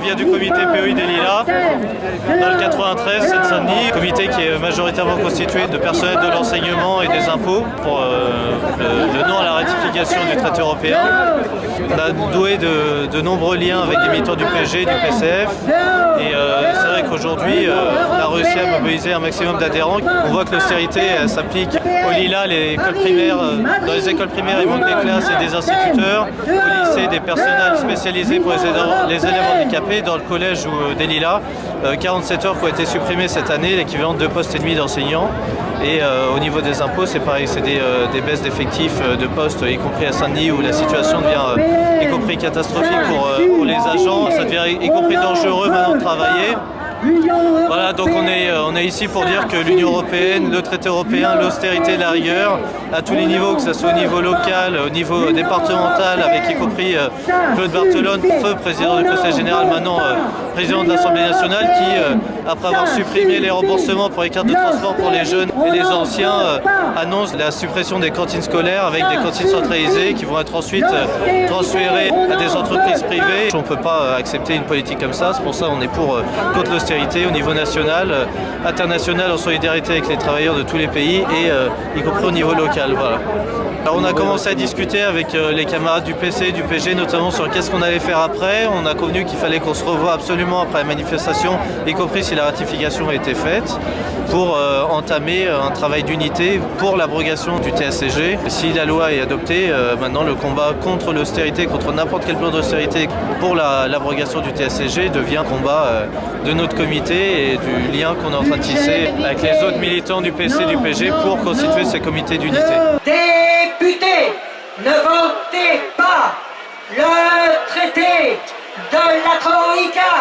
vient du comité POI des Lilas, dans le 93, Seine-Saint-Denis, comité qui est majoritairement constitué de personnel de l'enseignement et des impôts pour le non à la ratification du traité européen. On a doué de nombreux liens avec des militants du PSG, du PCF, et c'est vrai qu'aujourd'hui, on a réussi à mobiliser un maximum d'adhérents. On voit que l'austérité s'applique aux Lilas, dans les écoles primaires, il manque des classes et des instituteurs, au lycée, des personnels spécialisés pour les élèves handicapés, dans le collège des Lilas, 47 heures qui ont été supprimées cette année, l'équivalent de 2 postes et demi d'enseignants. Et au niveau des impôts, c'est pareil, c'est des baisses d'effectifs de postes, y compris à Saint-Denis, où la situation devient y compris catastrophique pour les agents. Ça devient y compris dangereux maintenant de travailler. Voilà, donc on est ici pour dire que l'Union européenne, le traité européen, l'austérité, la rigueur, à tous les niveaux, que ce soit au niveau local, au niveau départemental, avec y compris Claude Barthelone, feu président du Conseil général, maintenant président de l'Assemblée nationale, qui, après avoir supprimé les remboursements pour les cartes de transport pour les jeunes et les anciens, annonce la suppression des cantines scolaires avec des cantines centralisées qui vont être ensuite transférées à des entreprises privées. On ne peut pas accepter une politique comme ça, c'est pour ça qu'on est contre l'austérité au niveau national, international, en solidarité avec les travailleurs de tous les pays et y compris au niveau local. Voilà. Alors on a commencé à discuter avec les camarades du PC et du PG, notamment sur qu'est-ce qu'on allait faire après. On a convenu qu'il fallait qu'on se revoie absolument après la manifestation, y compris si la ratification a été faite, pour entamer un travail d'unité pour l'abrogation du TSCG. Si la loi est adoptée, maintenant le combat contre l'austérité, contre n'importe quel plan d'austérité pour l'abrogation du TSCG devient un combat de notre comité et du lien qu'on est en train de tisser avec les autres militants du PC et du PG pour constituer ces comités d'unité. Députés, ne votez pas le traité de la Troïka.